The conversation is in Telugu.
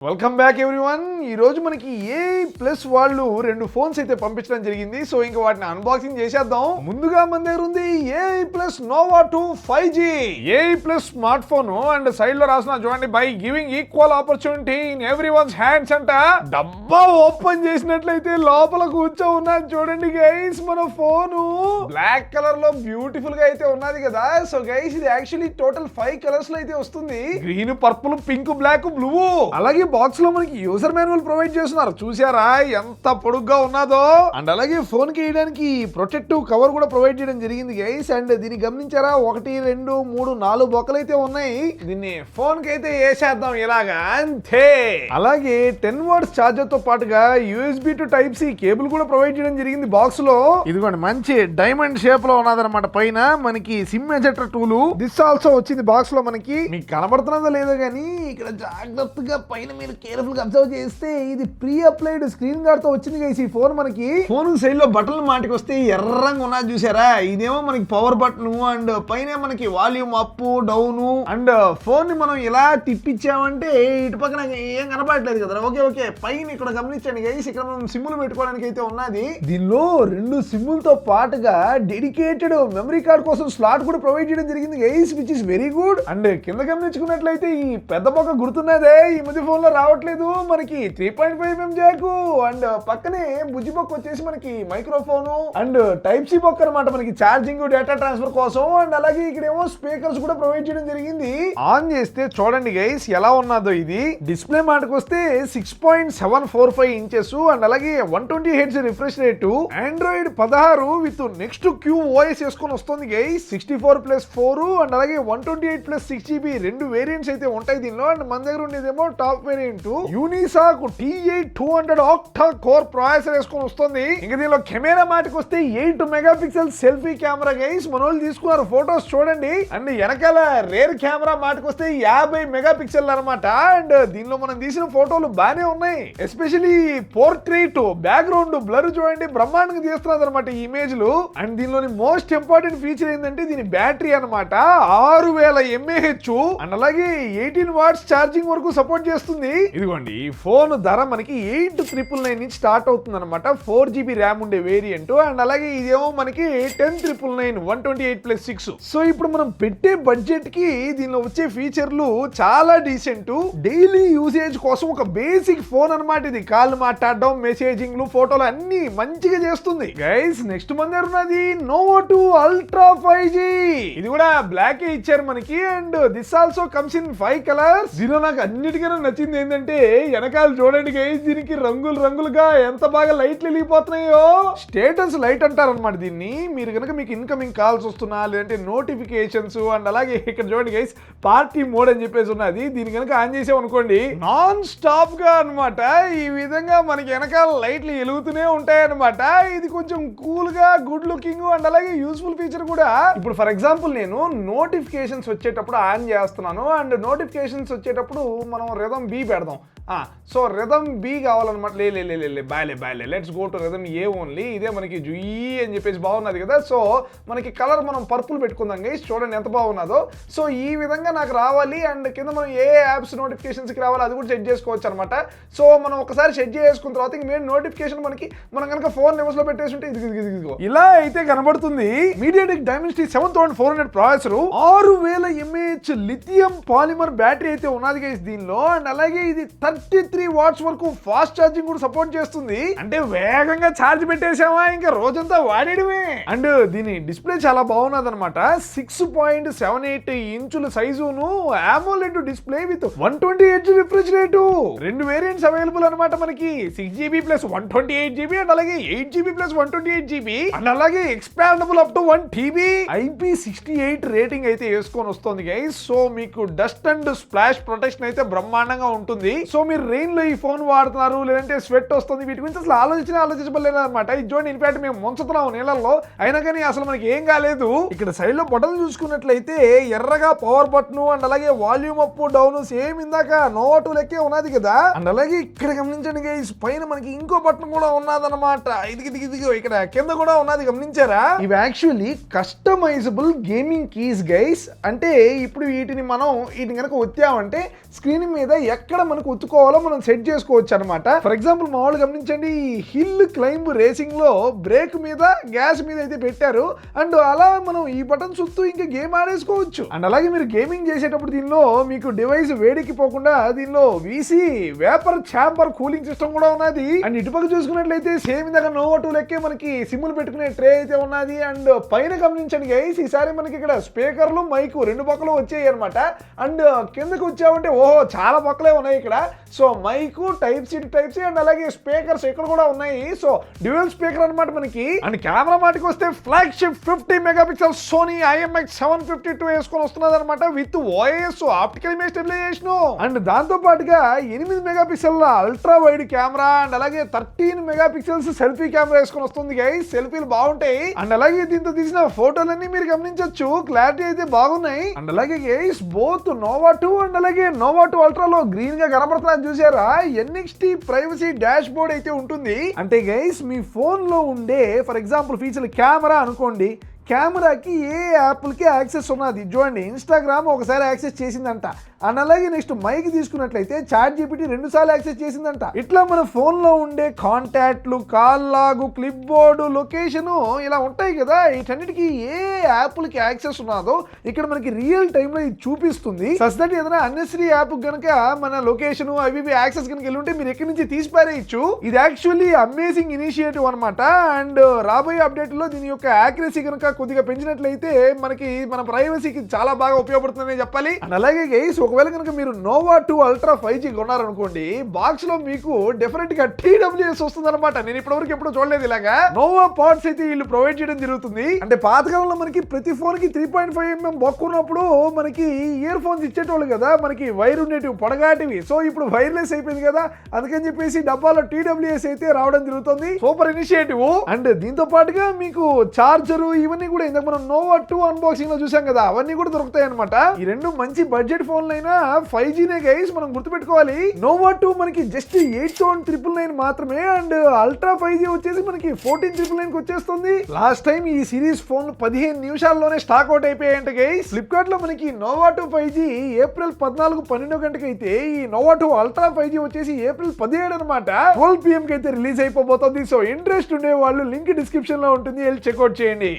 Welcome back everyone. ఈ రోజు మనకి A+ వాళ్ళు 2 ఫోన్స్ అయితే పంపించడం జరిగింది. సో ఇంకా వాటిని అన్బాక్సింగ్ చేసేద్దాం. ముందుగా మన దగ్గర ఉంది A+ Nova 2 5G. A+ smart phone and side లో రాసిన చూడండి, by giving equal opportunity in everyone's hands అంట. డబ్బా ఓపెన్ చేసినట్లయితే లోపల కూర్చో ఉన్నది చూడండి గైస్. మన ఫోను బ్లాక్ కలర్ లో బ్యూటిఫుల్ గా అయితే ఉన్నది కదా. సో గైస్ ఇది యాక్చువల్లీ టోటల్ 5 కలర్స్ లో అయితే వస్తుంది. Green, purple, pink, black, blue. అలాగే బాక్స్ లో మనకి యూజర్ మాన్యువల్ ప్రొవైడ్ చేస్తున్నారు. చూసారా ఎంత పొడుగ్గా ఉన్నదో. అండ్ అలాగే ఫోన్ కి వేయడానికి ప్రొటెక్టివ్ కవర్ కూడా ప్రొవైడ్ చేయడం జరిగింది గైస్. అండ్ దీన్ని గమనించారా, 1 2 3 4 బొక్కలు అయితే ఉన్నాయి. దీన్ని ఫోన్ కి అయితే వేసేద్దాం ఇలాగా అంతే. అలాగే 10 వాట్స్ చార్జర్ తో పాటుగా USB to Type-C కేబుల్ కూడా ప్రొవైడ్ చేయడం జరిగింది బాక్స్ లో. ఇదిగోండి మంచి డైమండ్ షేప్ లో ఉన్నదన్నమాట. పైన మనకి SIM ejector tool this also వచ్చింది బాక్స్ లో. మనకి మీకు కనబడుతున్నదో లేదో గానీ ఇక్కడ జాగ్రత్తగా పైన మీరు కేర్ఫుల్ గా అబ్జర్వ్ చేస్తే ఇది ప్రీ అప్లైడ్ స్క్రీన్ గార్డ్ తో వచ్చింది గైస్. ఈ ఫోన్ మనకి ఫోన్ సైడ్ లో బటన్ మాటికి వస్తే ఎర్రంగా ఉన్నది చూసారా. ఇదేమో మనకి పవర్ బటన్ అండ్ పైన మనకి volume up down. And phone ని మనం ఇలా తిప్పించామంటే ఇటు పక్కన ఏం కనపడట్లేదు కదా. ఓకే పైన ఇక్కడ గమనించండి గైస్, ఇక్కడ మనం సిమ్ములు పెట్టుకోవడానికి అయితే ఉన్నది. దీనిలో 2 సిమ్ములతో పాటుగా డెడికేటెడ్ మెమరీ కార్డ్ కోసం స్లాట్ కూడా ప్రొవైడ్ చేయడం జరిగింది guys, which is very good. And కింద గమనించుకున్నట్లయితే ఈ పెద్ద పక్క గుర్తున్నదే ఈ మధ్య ఫోన్ లో రావట్లేదు మనకి 3.5mm జాక్. అండ్ పక్కనే బుజ్జి బొక్క వచ్చేసి మనకి మైక్రోఫోన్ అండ్ Type-C బొక్క అనమాట, మనకి ఛార్జింగ్, డేటా ట్రాన్స్ఫర్ కోసం. అండ్ అలాగే ఇక్కడేమో స్పీకర్స్ కూడా ప్రొవైడ్ చేయడం జరిగింది. ఆన్ చేస్తే చూడండి గైస్ ఎలా ఉన్నదో. ఇది డిస్ప్లే మాటకు వస్తే 6.745 ఇంచెస్ అండ్ అలాగే 120 Hz refresh rate. Android 16 with next QoS వేసుకొని వస్తుంది గైస్. 64+4 అండ్ అలాగే 128+6GB 2 వేరియంట్స్ అయితే ఉంటాయి దీనిలో. అండ్ మన దగ్గర ఉండేదేమో top variant Unisoc T8 200 octa core processor వేసుకొని వస్తుంది. ఇంకా దీనిలో కెమెరా మాటకు వస్తే 8 మెగాపిక్సెల్ సెల్ఫీ కెమెరా గైస్. మన వాళ్ళు తీసుకున్నారు ఫోటోస్ చూడండి. అండ్ వెనకాల రేర్ కెమెరా మాటకు వస్తే 50 మెగాపిక్సెల్ అనమాట. అండ్ దీనిలో మనం తీసిన ఫోటోలు బానే ఉన్నాయి. ఎస్పెషల్లీ పోర్ట్రేట్ బ్యాక్గ్రౌండ్ బ్లర్ చూడండి బ్రహ్మాండంగా తీస్తున్నది అనమాట ఈ ఇమేజ్లు. అండ్ దీనిలోని మోస్ట్ ఇంపార్టెంట్ ఫీచర్ ఏంటంటే దీని బ్యాటరీ అనమాట 6000 mAh అండ్ అలాగే 18 వాట్స్ ఛార్జింగ్ వరకు సపోర్ట్ చేస్తుంది. ఇదిగోండి ఈ ఫోన్ ధర మనకి 8,999 నుంచి స్టార్ట్ అవుతుంది అనమాట. 4GB ర్యామ్ ఉండే వేరియంట్. అండ్ అలాగే ఇదేమో మనకి 10,999 128+6. సో ఇప్పుడు మనం పెట్టే బడ్జెట్ కి దీనిలో వచ్చే ఫీచర్లు చాలా డీసెంట్. డైలీ యూసేజ్ కోసం ఒక బేసిక్ ఫోన్ అనమాట ఇది. కాల్ మాట్లాడడం, మెసేజింగ్, ఫోటోలు అన్ని మంచిగా చేస్తుంది గైస్. నెక్స్ట్ మన దగ్గర ఉన్నది Nova 2 Ultra 5G. ఇది కూడా బ్లాక్ ఇచ్చారు మనకి. And this also comes in 5 colours. దీనిలో నాకు అన్నిటికన్నా నచ్చింది ఏంటంటే వెనకాల చూడండి గైస్, దీనికి రంగులుగా ఎంత బాగా లైట్లు వెలిగిపోతున్నాయో. స్టేటస్ లైట్ అంటారు అనమాట దీన్ని. మీరు కనుక మీకు ఇన్కమింగ్ కాల్స్ వస్తున్నా లేదంటే నోటిఫికేషన్స్ అండ్ అలాగే ఇక్కడ చూడండి గైస్ పార్టీ మోడ్ అని చెప్పేసి ఉన్నది. దీన్ని కనుక ఆన్ చేసామనుకోండి నాన్ స్టాప్ గా అనమాట ఈ విధంగా మనకి వెనకాల లైట్లు వెలుగుతూనే ఉంటాయి అనమాట. ఇది కొంచెం కూల్ గా గుడ్ లుకింగ్ అండ్ అలాగే యూస్ఫుల్ ఫీచర్ కూడా. ఇప్పుడు ఫర్ ఎగ్జాంపుల్ నేను నోటిఫికేషన్స్ వచ్చేటప్పుడు ఆన్ చేస్తున్నాను. అండ్ నోటిఫికేషన్స్ వచ్చేటప్పుడు మనం రిథమ్ B పెడదాం. సో రిథమ్ B కావాలన్నమాట. బాయలే let's go to rhythm A only. ఇదే మనకి జుయి అని చెప్పేసి బాగున్నది కదా. సో మనకి కలర్ మనం పర్పుల్ పెట్టుకుందాం గైస్. చూడండి ఎంత బాగున్నదో. సో ఈ విధంగా నాకు రావాలి. అండ్ కింద మనం ఏ యాప్స్ నోటిఫికేషన్స్ కి రావాలి అది కూడా సెట్ చేసుకోవచ్చు అనమాట. సో మనం ఒకసారి సెట్ చేసుకున్న తర్వాత ఇంక మెయిన్ నోటిఫికేషన్ మనం కనుక ఫోన్ లెవెల్స్ లో పెట్టేసి ఉంటే ఇదిగో ఇలా అయితే కనబడుతుంది. MediaTek Dimensity 7400 processor, 6000 mAh lithium polymer battery అయితే ఉన్నది గైస్ దీనిలో. అండ్ అలాగే ఇది 33 వాట్స్ వరకు ఫాస్ట్ ఛార్జింగ్ కూడా సపోర్ట్ చేస్తుంది. అంటే వేగంగా ఛార్జ్ పెట్టేసామా ఇంకా రోజంతా వాడేయడమే. అండ్ దీని డిస్ప్లే చాలా బాగున్నది అనమాట. 6.78 ఇంచుల సైజును AMOLED display with 120 Hz refresh rate. 2 variants available అనమాట మనకి. 6GB + 128GB అండ్ అలాగే 8GB + 128GB అండ్ అలాగే expandable up to 1TB. IP68 rating అయితే వేసుకొని వస్తుంది గైస్. సో మీకు డస్ట్ అండ్ స్ప్లాష్ ప్రొటెక్షన్ అయితే బ్రహ్మాండంగా ఉంటుంది. సో మీరు రెయిన్ లో ఈ ఫోన్ వాడుతున్నారు లేదంటే స్వెట్ వస్తుంది, వీటి గురించి అసలు ఆలోచించబడలేదు అనమాట. ఇది చూడండి, ఇన్ఫాక్ట్ మేము ముంచుతున్నాం నీళ్ళల్లో అయినా కానీ అసలు మనకి ఏం కాలేదు. ఇక్కడ సైడ్ లో బటన్ చూసుకున్నట్లయితే ఎర్రగా పవర్ బటన్ అండ్ అలాగే వాల్యూమ్ అప్ డౌన్ సేమ్ ఇందాక Nova 2 లెక్కే ఉన్నది కదా. అండ్ అలాగే ఇక్కడ గమనించండి గైస్ పైన మనకి ఇంకో బటన్ కూడా ఉన్నదన్నమాట. ఇదిగో ఇక్కడ కింద కూడా ఉన్నది గమనించారా. ఇవి actually customisable gaming keys guys. అంటే ఇప్పుడు వీటిని కనుక వచ్చామంటే స్క్రీన్ మీద ఎక్కడ మనకు ఒత్తుకోవాలో మనం సెట్ చేసుకోవచ్చు అనమాట. ఫర్ ఎగ్జాంపుల్ మా వాళ్ళు గమనించండి, ఈ హిల్ క్లైంబ్ రేసింగ్ లో బ్రేక్ మీద గ్యాస్ మీద అయితే పెట్టారు. అండ్ అలా మనం ఈ బటన్ చుట్టూ ఇంకా గేమ్ ఆడేసుకోవచ్చు. అండ్ అలాగే మీరు గేమింగ్ చేసేటప్పుడు దీనిలో మీకు డివైస్ వేడెక్కిపోకుండా దీనిలో VC vapour chamber cooling system కూడా ఉన్నది. అండ్ ఇటుపక్క చూసుకున్నట్లయితే సేమ్ ఇందాక నోవా 2 లెక్కే మనకి సిమ్ములు పెట్టుకునే ట్రే అయితే ఉన్నది. అండ్ పైన గమనించండి గైస్, ఈసారి మనకి ఇక్కడ స్పీకర్లు మైక్ రెండు పక్కలు వచ్చాయి అనమాట. అండ్ కిందకి వచ్చామంటే ఓహో చాలా పక్కలే ఉన్నాయి ఇక్కడ. So mic type C and అలాగే స్పీకర్స్ ఇక్కడ కూడా ఉన్నాయి. సో డ్యూయల్ స్పీకర్ అనమాట మనకి. అండ్ కెమెరా మాటకి వస్తే ఫ్లాగ్షిప్ 50 మెగాపిక్సెల్ సోనీ IMX 752 వేసుకొని వస్తున్నది అనమాట with OS optical image stabilisation. And దాంతో పాటుగా 8 megapixel ultra wide camera and అలాగే 13 మెగాపిక్సెల్స్ సెల్ఫీ కెమెరా వేసుకొని వస్తుంది గైస్. సెల్ఫీలు బాగుంటాయి. అండ్ అలాగే దీంతో తీసిన ఫోటోలన్నీ మీరు గమనించవచ్చు, క్లారిటీ అయితే బాగున్నాయి. అండ్ అలాగే గైస్ బోత్ నోవా 2 అండ్ అలాగే నోవా 2 అల్ట్రాలో గ్రీన్ గా కనబడుతున్నా చూసారా, NXT ప్రైవసీ డాష్ బోర్డ్ అయితే ఉంటుంది. అంటే గైస్ మీ ఫోన్ లో ఉండే ఫర్ ఎగ్జాంపుల్ ఫీచర్ కెమెరా అనుకోండి, కెమెరాకి ఏ యాప్లకి యాక్సెస్ ఉన్నది చూడండి. ఇన్స్టాగ్రామ్ ఒకసారి యాక్సెస్ చేసిందంట. అండ్ అలాగే నెక్స్ట్ మైక్ తీసుకున్నట్లయితే చాట్ జీపీటీ 2 సార్లు యాక్సెస్ చేసిందంట. ఇట్లా మన ఫోన్ లో ఉండే కాంటాక్ట్లు, కాల్ లాగు, క్లిప్ బోర్డు, లొకేషన్ ఇలా ఉంటాయి కదా, వీటన్నిటికీ ఏ యాప్లకి యాక్సెస్ ఉన్నదో ఇక్కడ మనకి రియల్ టైమ్ లో ఇది చూపిస్తుంది. సచ్ దట్ ఏదైనా అన్నెసరీ యాప్ కనుక మన లొకేషన్ అవి యాక్సెస్ కనుక వెళ్ళి ఉంటే మీరు ఎక్కడి నుంచి తీసి పారేయచ్చు. ఇది యాక్చువల్లీ అమేజింగ్ ఇనిషియేటివ్ అనమాట. అండ్ రాబోయే అప్డేట్ లో దీని యొక్క యాక్యురసీ కనుక కొద్దిగా పెంచినట్లయితే మనకి మన ప్రైవసీకి చాలా బాగా ఉపయోగపడుతుందని చెప్పాలి. అండ్ అలాగే గైస్ ఒకవేళ కనుక మీరు నోవా 2 అల్ట్రా 5G కొన్నారనుకోండి, బాక్స్ లో మీకు డెఫినెట్ గా TWS వస్తుంది అనమాట. నేను ఇప్పటివరకు ఎప్పుడు చూడలేదు ఇలాగా. నోవా పాడ్స్ అయితే వీళ్ళు ప్రొవైడ్ చేయడం జరుగుతుంది. అంటే పాతకాలంలో మనకి ప్రతి ఫోన్ కి 3.5mm బొక్క ఉన్నప్పుడు మనకి ఇయర్ ఫోన్స్ ఇచ్చేటోళ్ళు కదా, మనకి వైర్ ఉండేటివి పొడగాటివి. సో ఇప్పుడు వైర్లెస్ అయిపోయింది కదా, అందుకని చెప్పేసి డబ్బాలో TWS అయితే రావడం జరుగుతుంది. Super initiative. అండ్ దీంతో పాటుగా మీకు చార్జరు ఇవన్నీ కూడా ఇందాక మనం నోవా 2 అన్బాక్సింగ్ లో చూసాం కదా, అవన్నీ కూడా దొరుకుతాయి అనమాట. ఈ రెండు మంచి బడ్జెట్ ఫోన్లు అయినా 5Gనే గైస్ మనం గుర్తుపెట్టుకోవాలి. నోవా 2 మనకి జస్ట్ 8,999 మాత్రమే. అండ్ అల్ట్రా 5G వచ్చేసి మనకి 14,999 వచ్చేస్తుంది. లాస్ట్ టైం ఈ సిరీస్ ఫోన్ 15 నిమిషాల్లోనే స్టాక్ అవుట్ అయిపోయాయంట గైస్. ఫ్లిప్కార్ట్ లో మనకి నోవా 2 5G ఏప్రిల్ 14 12 గంటకి అయితే ఈ నోవా 2 అల్ట్రా 5G వచ్చేసి ఏప్రిల్ 17 అనమాట 12 PM కి అయితే రిలీజ్ అయిపోబోతుంది. సో ఇంట్రెస్ట్ ఉండే వాళ్ళు లింక్ డిస్క్రిప్షన్ లో ఉంటుంది, వెళ్ళి చెక్అౌట్ చేయండి.